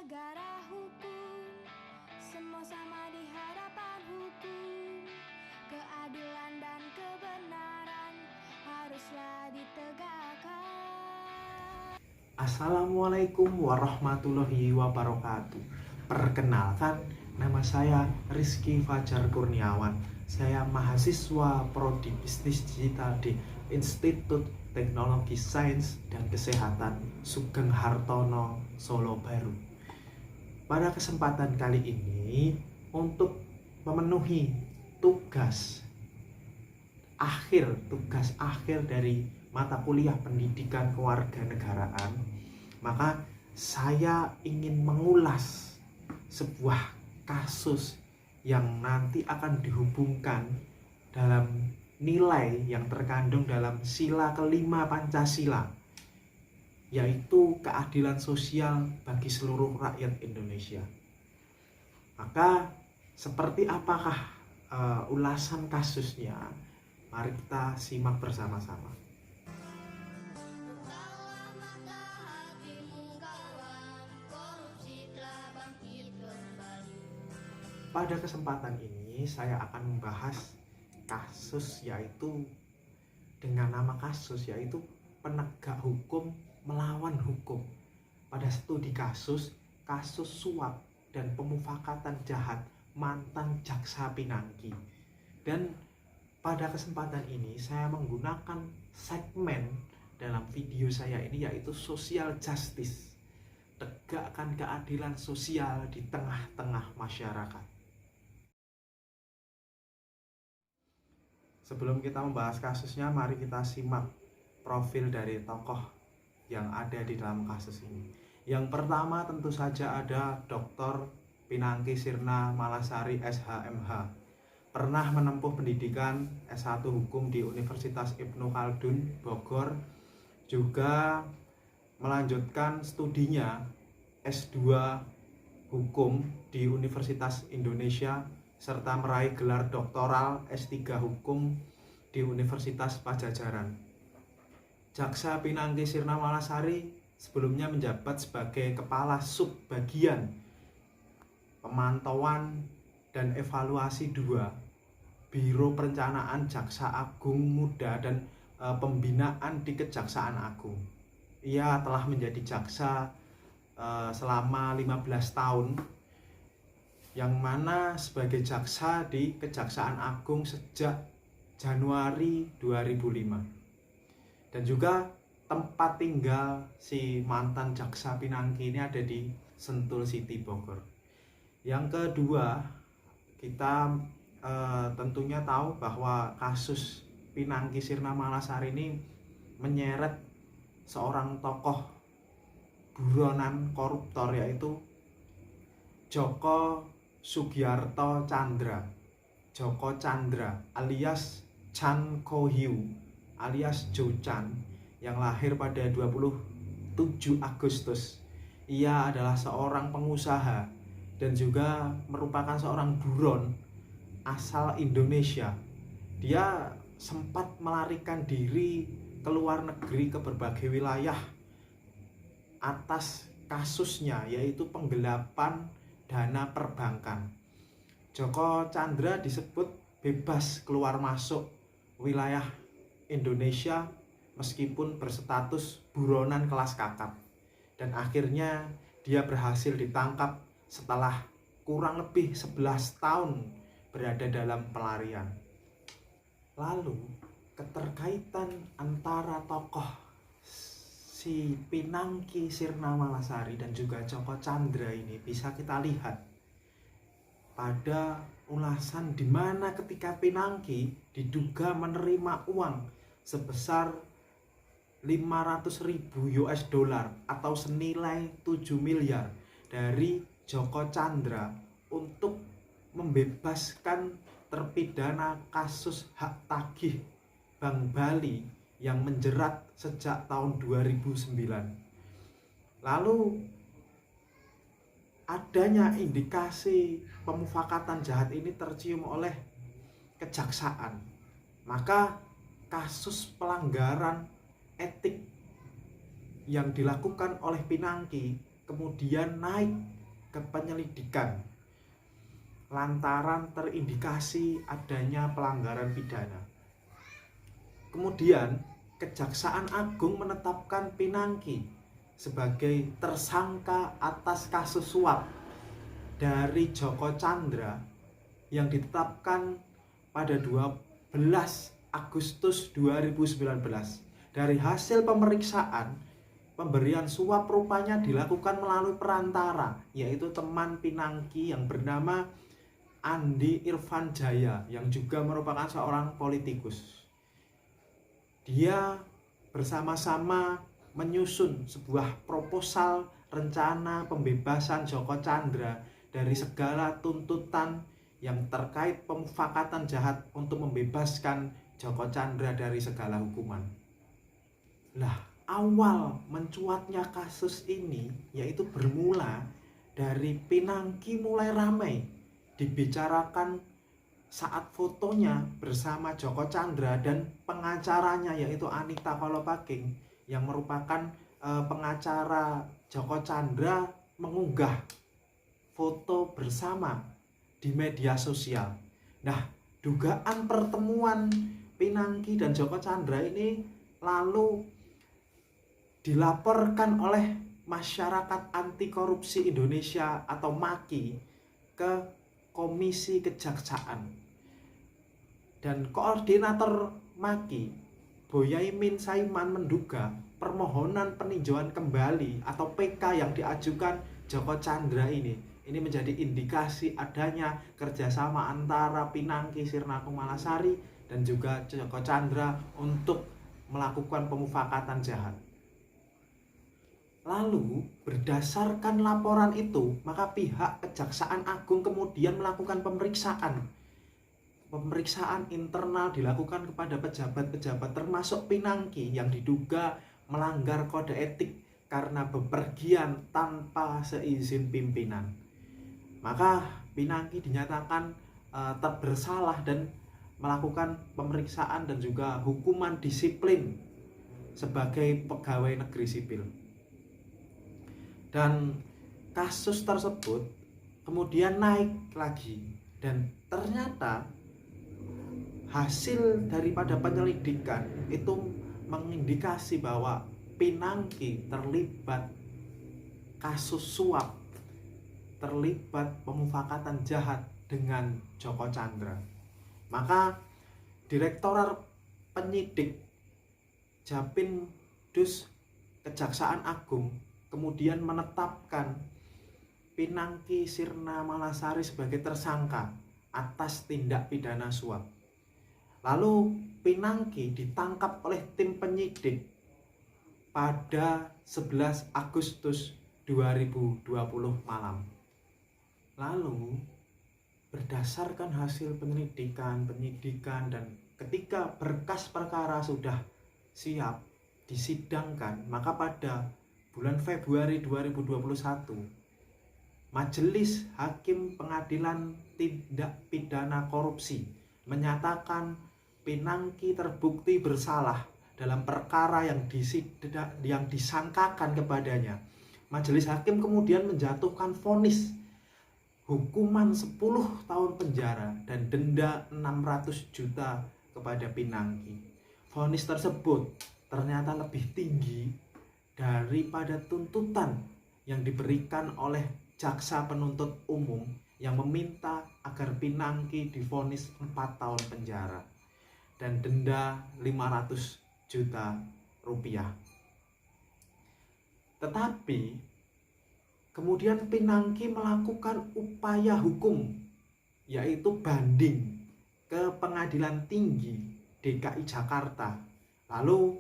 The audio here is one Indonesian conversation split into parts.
negara hukum, semua sama di hadapan hukum. Keadilan dan kebenaran haruslah ditegakkan. Assalamualaikum warahmatullahi wabarakatuh. Perkenalkan, nama saya Rizky Fajar Kurniawan. Saya mahasiswa Prodi Bisnis Digital di Institut Teknologi Sains dan Kesehatan Sugeng Hartono, Solo Baru. Pada kesempatan kali ini, untuk memenuhi tugas akhir dari mata kuliah pendidikan kewarganegaraan, maka saya ingin mengulas sebuah kasus yang nanti akan dihubungkan dalam nilai yang terkandung dalam sila kelima Pancasila, yaitu keadilan sosial bagi seluruh rakyat Indonesia. Maka seperti apakah ulasan kasusnya? Mari kita simak bersama-sama. Pada kesempatan ini saya akan membahas kasus, yaitu dengan nama kasus yaitu penegak hukum melawan hukum. Pada studi kasus suap dan pemufakatan jahat mantan jaksa Pinangki. Dan pada kesempatan ini saya menggunakan segmen dalam video saya ini, yaitu social justice, tegakkan keadilan sosial di tengah-tengah masyarakat. Sebelum kita membahas kasusnya, mari kita simak profil dari tokoh yang ada di dalam kasus ini. Yang pertama tentu saja ada Dr. Pinangki Sirna Malasari SHMH. Pernah menempuh pendidikan S1 Hukum di Universitas Ibnu Khaldun, Bogor. Juga melanjutkan studinya S2 Hukum di Universitas Indonesia, serta meraih gelar doktoral S3 Hukum di Universitas Pajajaran. Jaksa Pinangki Sirna Malasari sebelumnya menjabat sebagai Kepala Subbagian Pemantauan dan Evaluasi 2 Biro Perencanaan Jaksa Agung Muda dan Pembinaan di Kejaksaan Agung. Ia telah menjadi jaksa selama 15 tahun, yang mana sebagai jaksa di Kejaksaan Agung sejak Januari 2005. Dan juga tempat tinggal si mantan jaksa Pinangki ini ada di Sentul City, Bogor. Yang kedua, kita tentunya tahu bahwa kasus Pinangki Sirna Malasari ini menyeret seorang tokoh buronan koruptor, yaitu Joko Sugiarto Chandra, Joko Chandra alias Chan Ko Hiu alias Jo Chan, yang lahir pada 27 Agustus. Ia adalah seorang pengusaha dan juga merupakan seorang buron asal Indonesia. Dia sempat melarikan diri ke luar negeri ke berbagai wilayah atas kasusnya, yaitu penggelapan dana perbankan. Joko Chandra disebut bebas keluar masuk wilayah Indonesia meskipun berstatus buronan kelas kakap. Dan akhirnya dia berhasil ditangkap setelah kurang lebih 11 tahun berada dalam pelarian. Lalu keterkaitan antara tokoh si Pinangki Sirna Malasari dan juga Joko Chandra ini bisa kita lihat pada ulasan di mana ketika Pinangki diduga menerima uang sebesar 500.000 US dollar atau senilai 7 miliar dari Joko Chandra untuk membebaskan terpidana kasus hak tagih Bank Bali yang menjerat sejak tahun 2009. Lalu adanya indikasi pemufakatan jahat ini tercium oleh kejaksaan. Maka kasus pelanggaran etik yang dilakukan oleh Pinangki kemudian naik ke penyelidikan lantaran terindikasi adanya pelanggaran pidana. Kemudian Kejaksaan Agung menetapkan Pinangki sebagai tersangka atas kasus suap dari Joko Chandra yang ditetapkan pada 12 Agustus 2019. Dari hasil pemeriksaan, pemberian suap rupanya dilakukan melalui perantara, yaitu teman Pinangki yang bernama Andi Irfan Jaya yang juga merupakan seorang politikus. Dia bersama-sama menyusun sebuah proposal rencana pembebasan Joko Chandra dari segala tuntutan yang terkait pemufakatan jahat untuk membebaskan Joko Chandra dari segala hukuman. Lah, awal mencuatnya kasus ini yaitu bermula dari Pinangki mulai ramai dibicarakan saat fotonya bersama Joko Chandra dan pengacaranya yaitu Anita Kolopaking yang merupakan pengacara Joko Chandra mengunggah foto bersama di media sosial. Nah, dugaan pertemuan Pinangki dan Joko Chandra ini lalu dilaporkan oleh Masyarakat Anti Korupsi Indonesia atau MAKI ke Komisi Kejaksaan. Dan koordinator MAKI, Boyaimin Saiman, menduga permohonan peninjauan kembali atau PK yang diajukan Joko Chandra ini menjadi indikasi adanya kerjasama antara Pinangki Sirna Kumalasari dan juga Joko Chandra untuk melakukan pemufakatan jahat. Lalu berdasarkan laporan itu, maka pihak Kejaksaan Agung kemudian melakukan pemeriksaan. Pemeriksaan internal dilakukan kepada pejabat-pejabat termasuk Pinangki yang diduga melanggar kode etik karena bepergian tanpa seizin pimpinan. Maka Pinangki dinyatakan tak bersalah dan melakukan pemeriksaan dan juga hukuman disiplin sebagai pegawai negeri sipil. Dan kasus tersebut kemudian naik lagi dan ternyata hasil daripada penyelidikan itu mengindikasi bahwa Pinangki terlibat kasus suap, terlibat pemufakatan jahat dengan Joko Chandra. Maka Direktorat Penyidik Japindus Kejaksaan Agung kemudian menetapkan Pinangki Sirna Malasari sebagai tersangka atas tindak pidana suap. Lalu Pinangki ditangkap oleh tim penyidik pada 11 Agustus 2020 malam. Lalu berdasarkan hasil penyidikan dan ketika berkas perkara sudah siap disidangkan, maka pada bulan Februari 2021 Majelis Hakim Pengadilan Tindak Pidana Korupsi menyatakan Pinangki terbukti bersalah dalam perkara yang disangkakan kepadanya. Majelis Hakim kemudian menjatuhkan vonis hukuman 10 tahun penjara dan denda 600 juta kepada Pinangki. Vonis tersebut ternyata lebih tinggi daripada tuntutan yang diberikan oleh jaksa penuntut umum yang meminta agar Pinangki divonis 4 tahun penjara dan denda 500 juta rupiah. Tetapi kemudian Pinangki melakukan upaya hukum, yaitu banding ke Pengadilan Tinggi DKI Jakarta. Lalu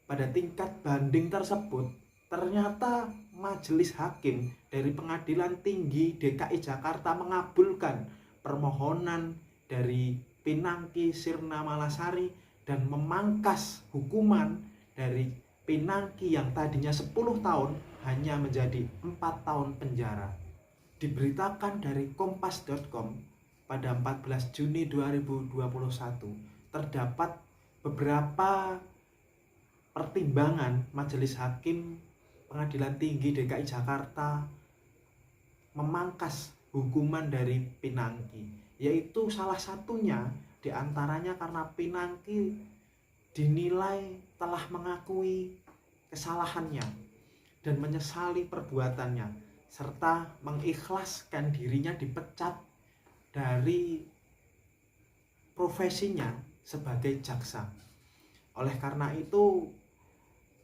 pada tingkat banding tersebut ternyata Majelis Hakim dari Pengadilan Tinggi DKI Jakarta mengabulkan permohonan dari Pinangki Sirna Malasari dan memangkas hukuman dari Pinangki yang tadinya 10 tahun hanya menjadi 4 tahun penjara. Diberitakan dari kompas.com pada 14 Juni 2021 terdapat beberapa pertimbangan Majelis Hakim Pengadilan Tinggi DKI Jakarta memangkas hukuman dari Pinangki, yaitu salah satunya diantaranya karena Pinangki dinilai telah mengakui kesalahannya dan menyesali perbuatannya serta mengikhlaskan dirinya dipecat dari profesinya sebagai jaksa. Oleh karena itu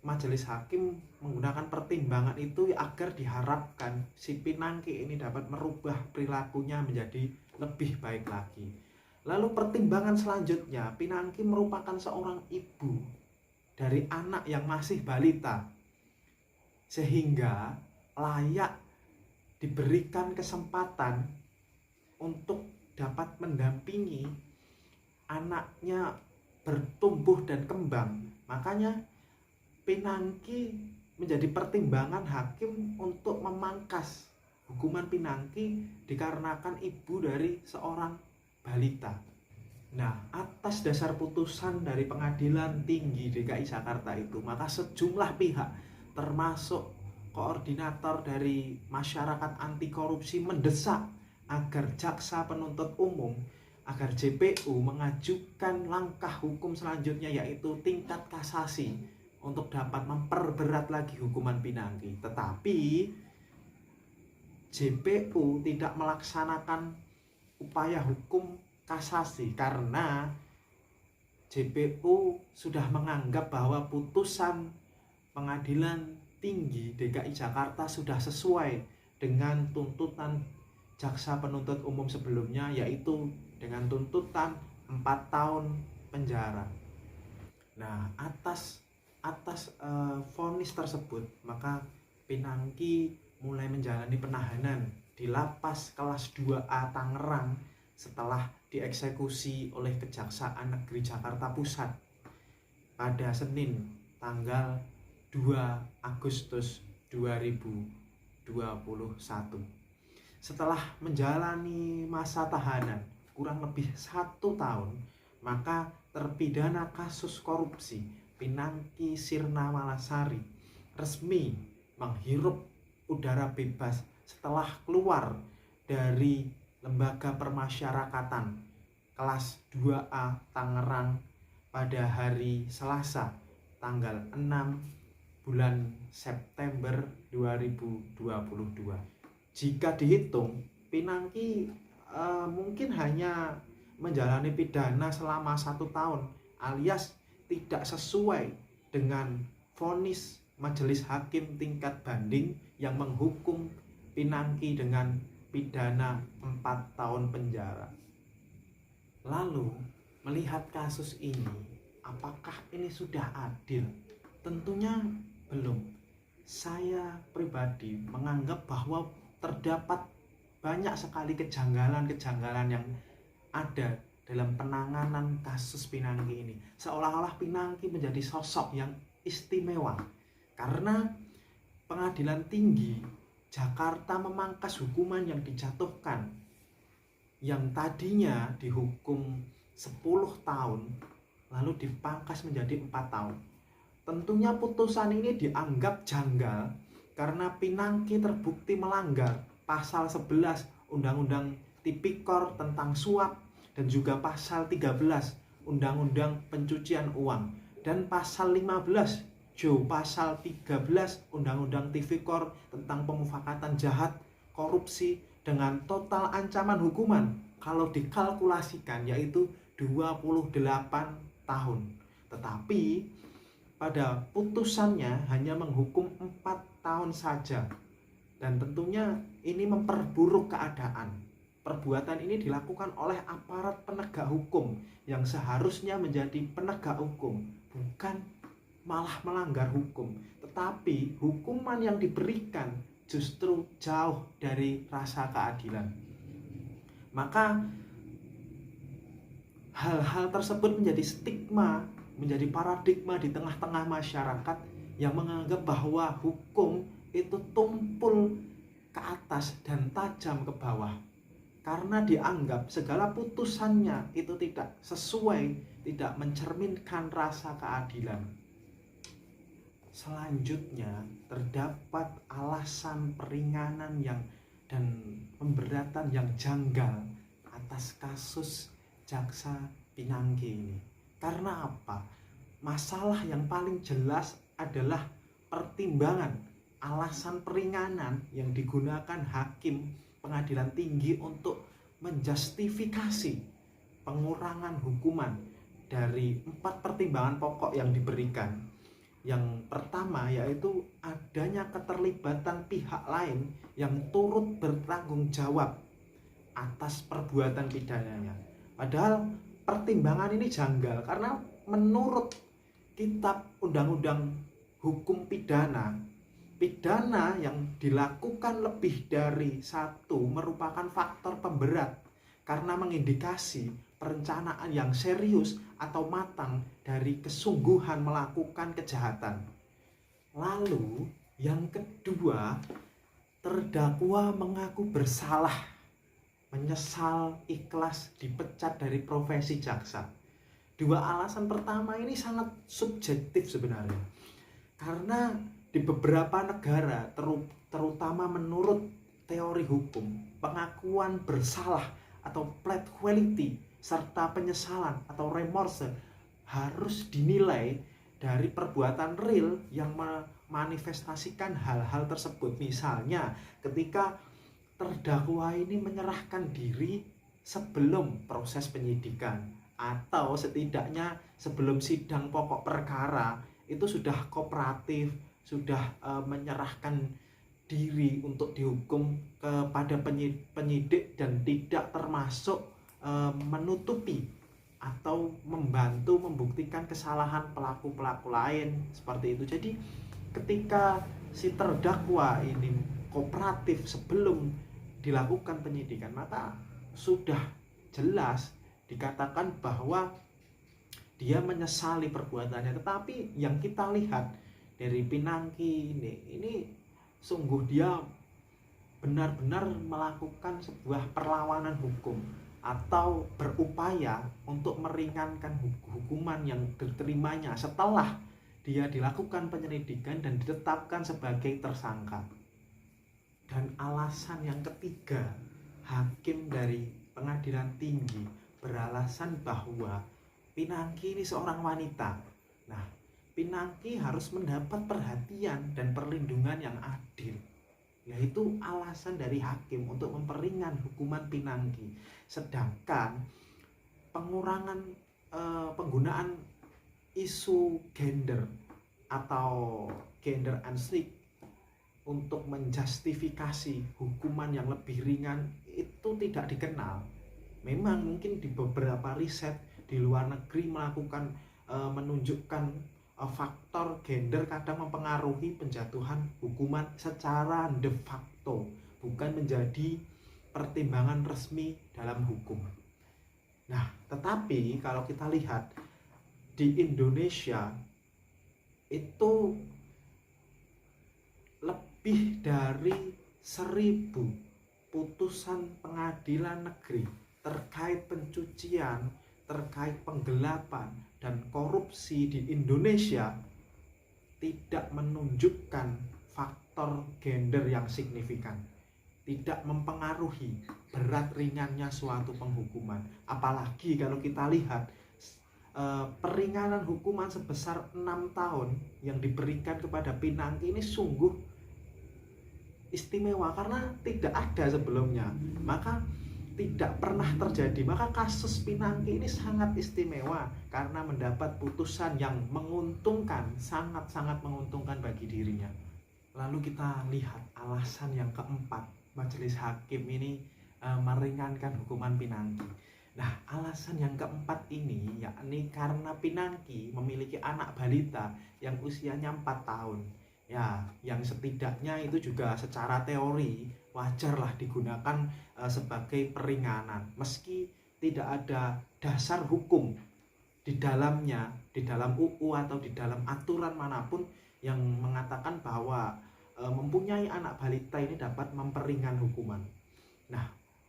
majelis hakim menggunakan pertimbangan itu agar diharapkan si Pinangki ini dapat merubah perilakunya menjadi lebih baik lagi. Lalu pertimbangan selanjutnya, Pinangki merupakan seorang ibu dari anak yang masih balita, sehingga layak diberikan kesempatan untuk dapat mendampingi anaknya bertumbuh dan kembang. Makanya Pinangki menjadi pertimbangan hakim untuk memangkas hukuman Pinangki dikarenakan ibu dari seorang balita. Nah, atas dasar putusan dari Pengadilan Tinggi DKI Jakarta itu, maka sejumlah pihak termasuk koordinator dari masyarakat anti korupsi mendesak agar jaksa penuntut umum, agar JPU mengajukan langkah hukum selanjutnya, yaitu tingkat kasasi untuk dapat memperberat lagi hukuman Pinangki. Tetapi JPU tidak melaksanakan upaya hukum kasasi karena JPU sudah menganggap bahwa putusan Pengadilan Tinggi DKI Jakarta sudah sesuai dengan tuntutan jaksa penuntut umum sebelumnya, yaitu dengan tuntutan 4 tahun penjara. Nah, atas vonis tersebut, maka Pinangki mulai menjalani penahanan di lapas kelas 2A Tangerang setelah dieksekusi oleh Kejaksaan Negeri Jakarta Pusat pada Senin tanggal 2 Agustus 2021. Setelah menjalani masa tahanan kurang lebih 1 tahun, maka terpidana kasus korupsi Pinangki Sirna Malasari resmi menghirup udara bebas setelah keluar dari lembaga permasyarakatan kelas 2A Tangerang pada hari Selasa tanggal 6 bulan September 2022. Jika dihitung, Pinangki mungkin hanya menjalani pidana selama 1 tahun, alias tidak sesuai dengan vonis majelis hakim tingkat banding yang menghukum Pinangki dengan pidana 4 tahun penjara. Lalu, melihat kasus ini, apakah ini sudah adil? Tentunya belum. Saya pribadi menganggap bahwa terdapat banyak sekali kejanggalan-kejanggalan yang ada dalam penanganan kasus Pinangki ini. Seolah-olah Pinangki menjadi sosok yang istimewa karena Pengadilan Tinggi Jakarta memangkas hukuman yang dijatuhkan, yang tadinya dihukum 10 tahun lalu dipangkas menjadi 4 tahun. Tentunya putusan ini dianggap janggal karena Pinangki terbukti melanggar pasal 11 Undang-Undang Tipikor tentang suap dan juga pasal 13 Undang-Undang Pencucian Uang dan pasal 15 pasal 13 Undang-Undang Tipikor tentang pemufakatan jahat korupsi dengan total ancaman hukuman kalau dikalkulasikan yaitu 28 tahun. Tetapi pada putusannya hanya menghukum 4 tahun saja. Dan tentunya ini memperburuk keadaan. Perbuatan ini dilakukan oleh aparat penegak hukum yang seharusnya menjadi penegak hukum, bukan malah melanggar hukum. Tetapi hukuman yang diberikan justru jauh dari rasa keadilan. Maka hal-hal tersebut menjadi stigma, menjadi paradigma di tengah-tengah masyarakat yang menganggap bahwa hukum itu tumpul ke atas dan tajam ke bawah karena dianggap segala putusannya itu tidak sesuai, tidak mencerminkan rasa keadilan. selanjutnya terdapat alasan peringanan dan pemberatan yang janggal atas kasus Jaksa Pinangki ini. Karena apa? Masalah yang paling jelas adalah pertimbangan alasan peringanan yang digunakan hakim pengadilan tinggi untuk menjustifikasi pengurangan hukuman dari 4 pertimbangan pokok yang diberikan. Yang pertama yaitu adanya keterlibatan pihak lain yang turut bertanggung jawab atas perbuatan pidananya. Padahal pertimbangan ini janggal karena menurut Kitab Undang-Undang Hukum Pidana yang dilakukan lebih dari satu merupakan faktor pemberat karena mengindikasi perencanaan yang serius atau matang dari kesungguhan melakukan kejahatan. Lalu yang kedua, terdakwa mengaku bersalah, menyesal, ikhlas dipecat dari profesi jaksa. Dua alasan pertama ini sangat subjektif sebenarnya. Karena di beberapa negara, terutama menurut teori hukum, pengakuan bersalah atau plead guilty serta penyesalan atau remorse harus dinilai dari perbuatan real yang memanifestasikan hal-hal tersebut. Misalnya ketika terdakwa ini menyerahkan diri sebelum proses penyidikan atau setidaknya sebelum sidang pokok perkara itu sudah kooperatif, sudah menyerahkan diri untuk dihukum kepada penyidik dan tidak termasuk menutupi atau membantu membuktikan kesalahan pelaku-pelaku lain seperti itu. Jadi ketika si terdakwa ini kooperatif sebelum dilakukan penyidikan, maka sudah jelas dikatakan bahwa dia menyesali perbuatannya. Tetapi yang kita lihat dari Pinangki ini sungguh dia benar-benar melakukan sebuah perlawanan hukum atau berupaya untuk meringankan hukuman yang diterimanya setelah dia dilakukan penyelidikan dan ditetapkan sebagai tersangka. Dan alasan yang ketiga, hakim dari pengadilan tinggi beralasan bahwa Pinangki ini seorang wanita. Nah, Pinangki harus mendapat perhatian dan perlindungan yang adil, yaitu alasan dari hakim untuk memperingan hukuman Pinangki. Sedangkan penggunaan isu gender atau gender unstick untuk menjustifikasi hukuman yang lebih ringan itu tidak dikenal. Memang mungkin di beberapa riset di luar negeri menunjukkan faktor gender kadang mempengaruhi penjatuhan hukuman secara de facto, bukan menjadi pertimbangan resmi dalam hukum. Nah, tetapi kalau kita lihat di Indonesia itu lebih dari 1.000 putusan pengadilan negeri terkait pencucian, terkait penggelapan dan korupsi di Indonesia tidak menunjukkan faktor gender yang signifikan, tidak mempengaruhi berat ringannya suatu penghukuman. Apalagi kalau kita lihat peringanan hukuman sebesar 6 tahun yang diberikan kepada Pinangki ini sungguh istimewa karena tidak ada sebelumnya, maka tidak pernah terjadi. Maka kasus Pinangki ini sangat istimewa karena mendapat putusan yang menguntungkan, sangat-sangat menguntungkan bagi dirinya. Lalu kita lihat alasan yang keempat, majelis hakim ini meringankan hukuman Pinangki. Nah, alasan yang keempat ini yakni karena Pinangki memiliki anak balita yang usianya 4 tahun. Ya, yang setidaknya itu juga secara teori wajarlah digunakan sebagai peringanan, meski tidak ada dasar hukum di dalamnya, di dalam UU atau di dalam aturan manapun yang mengatakan bahwa mempunyai anak balita ini dapat memperingan hukuman. Nah,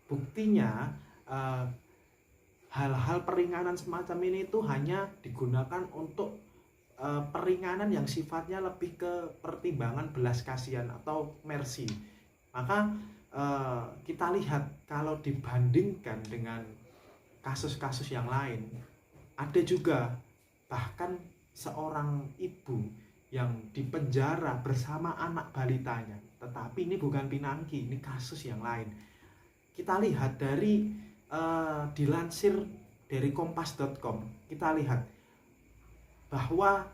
buktinya hal-hal peringanan semacam ini itu hanya digunakan untuk peringanan yang sifatnya lebih ke pertimbangan belas kasihan atau mercy. Maka kita lihat kalau dibandingkan dengan kasus-kasus yang lain, ada juga bahkan seorang ibu yang dipenjara bersama anak balitanya. Tetapi ini bukan Pinangki, ini kasus yang lain. Kita lihat dari dilansir dari kompas.com, kita lihat bahwa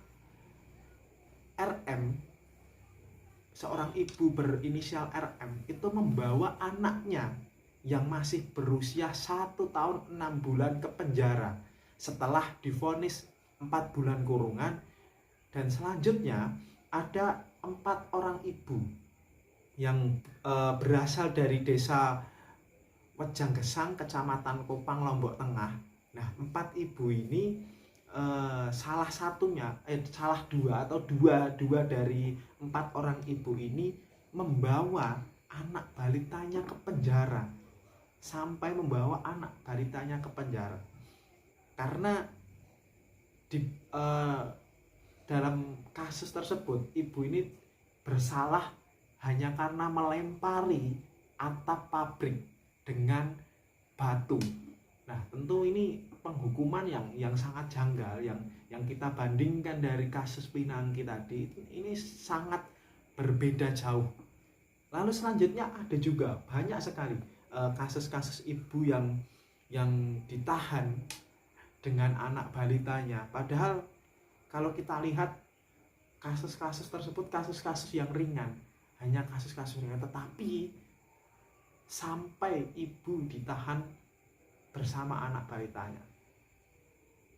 RM, seorang ibu berinisial RM, itu membawa anaknya yang masih berusia 1 tahun 6 bulan ke penjara setelah divonis 4 bulan kurungan. Dan selanjutnya ada 4 orang ibu yang berasal dari desa Wejanggesang, Kecamatan Kupang, Lombok Tengah. Nah, 4 ibu ini salah dua dari 4 orang ibu ini membawa anak balitanya ke penjara, sampai membawa anak balitanya ke penjara karena dalam kasus tersebut ibu ini bersalah hanya karena melempari atap pabrik dengan batu. Nah, tentu ini penghukuman yang sangat janggal, yang kita bandingkan dari kasus Pinangki tadi, ini sangat berbeda jauh. Lalu selanjutnya ada juga banyak sekali kasus-kasus ibu yang ditahan dengan anak balitanya. Padahal kalau kita lihat kasus-kasus tersebut kasus-kasus yang ringan, hanya kasus-kasus ringan, tetapi sampai ibu ditahan bersama anak balitanya.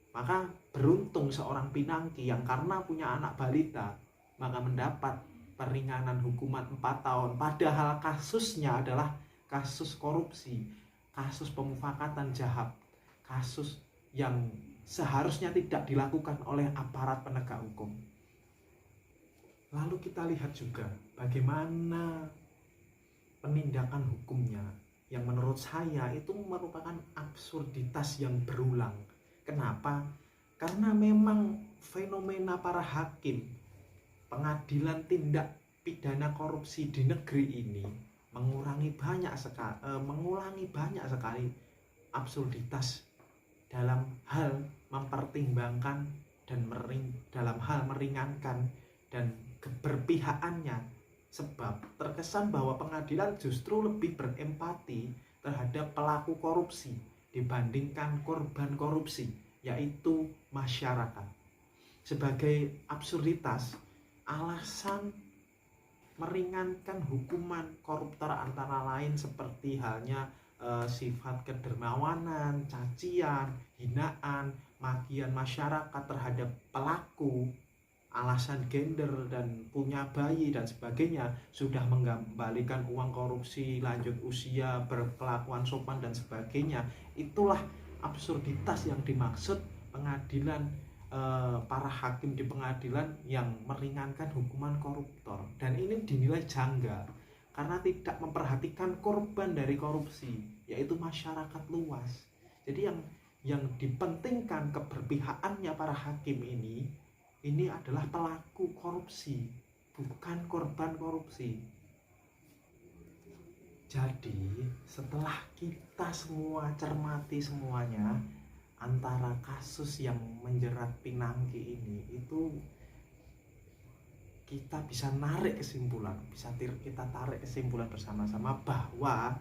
Maka beruntung seorang Pinangki yang karena punya anak balita maka mendapat peringanan hukuman 4 tahun. Padahal kasusnya adalah kasus korupsi, kasus pemufakatan jahat, kasus yang seharusnya tidak dilakukan oleh aparat penegak hukum. Lalu kita lihat juga bagaimana penindakan hukumnya, yang menurut saya itu merupakan absurditas yang berulang. Kenapa? Karena memang fenomena para hakim pengadilan tindak pidana korupsi di negeri ini mengulangi banyak sekali absurditas dalam hal mempertimbangkan dan dalam hal meringankan dan keberpihakannya. Sebab terkesan bahwa pengadilan justru lebih berempati terhadap pelaku korupsi dibandingkan korban korupsi, yaitu masyarakat. Sebagai absurditas, alasan meringankan hukuman koruptor antara lain seperti halnya sifat kedermawanan, cacian, hinaan, makian masyarakat terhadap pelaku, alasan gender dan punya bayi dan sebagainya, sudah mengembalikan uang korupsi, lanjut usia, berkelakuan sopan dan sebagainya. Itulah absurditas yang dimaksud pengadilan, para hakim di pengadilan yang meringankan hukuman koruptor. Dan ini dinilai janggal karena tidak memperhatikan korban dari korupsi, yaitu masyarakat luas. Jadi yang dipentingkan keberpihakannya para hakim ini adalah pelaku korupsi, bukan korban korupsi. Jadi setelah kita semua cermati semuanya, antara kasus yang menjerat Pinangki ini, itu kita bisa tarik kesimpulan bersama-sama bahwa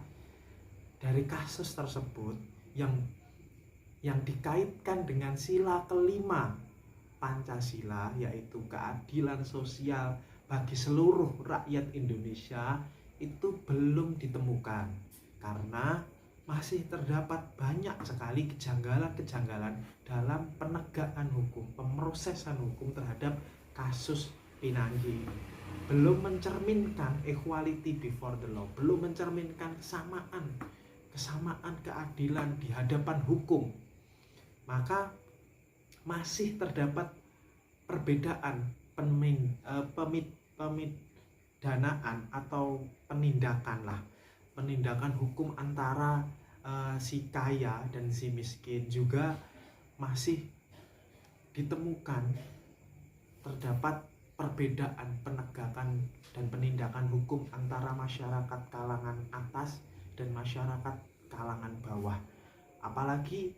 dari kasus tersebut yang dikaitkan dengan sila kelima Pancasila, yaitu keadilan sosial bagi seluruh rakyat Indonesia, itu belum ditemukan karena masih terdapat banyak sekali kejanggalan-kejanggalan dalam penegakan hukum, pemrosesan hukum terhadap kasus Pinangki. Belum mencerminkan equality before the law, belum mencerminkan kesamaan keadilan di hadapan hukum. Maka masih terdapat perbedaan pemidanaan atau penindakan hukum antara si kaya dan si miskin. Juga masih ditemukan terdapat perbedaan penegakan dan penindakan hukum antara masyarakat kalangan atas dan masyarakat kalangan bawah. Apalagi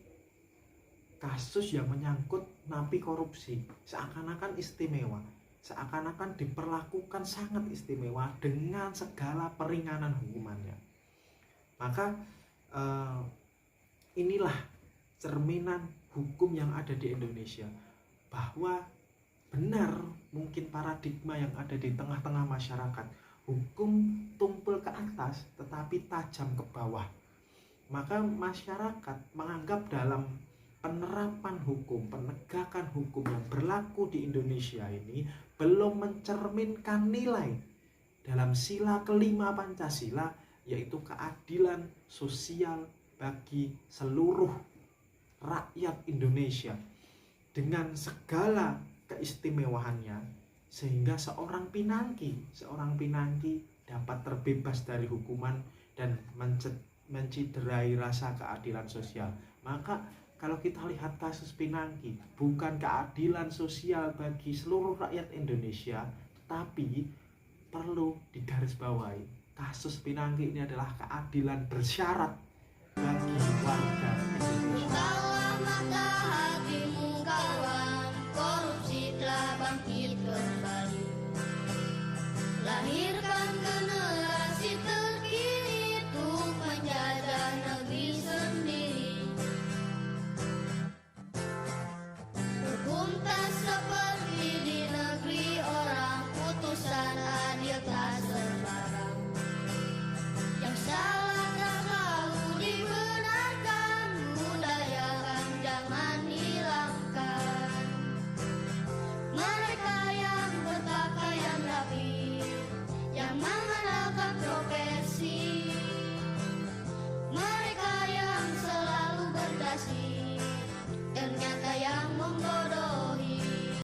kasus yang menyangkut napi korupsi, seakan-akan istimewa, seakan-akan diperlakukan sangat istimewa dengan segala peringanan hukumannya. Maka inilah cerminan hukum yang ada di Indonesia, bahwa benar mungkin paradigma yang ada di tengah-tengah masyarakat, hukum tumpul ke atas tetapi tajam ke bawah. Maka masyarakat menganggap dalam penerapan hukum, penegakan hukum yang berlaku di Indonesia ini belum mencerminkan nilai dalam sila kelima Pancasila, yaitu keadilan sosial bagi seluruh rakyat Indonesia dengan segala keistimewaannya, sehingga seorang pinangki dapat terbebas dari hukuman dan menciderai rasa keadilan sosial. Maka kalau kita lihat kasus Pinangki, bukan keadilan sosial bagi seluruh rakyat Indonesia, tetapi perlu digarisbawahi, kasus Pinangki ini adalah keadilan bersyarat bagi warga Indonesia. Bukalah mata hatimu kawan, korupsi telah bangkit kembali. Lahirkan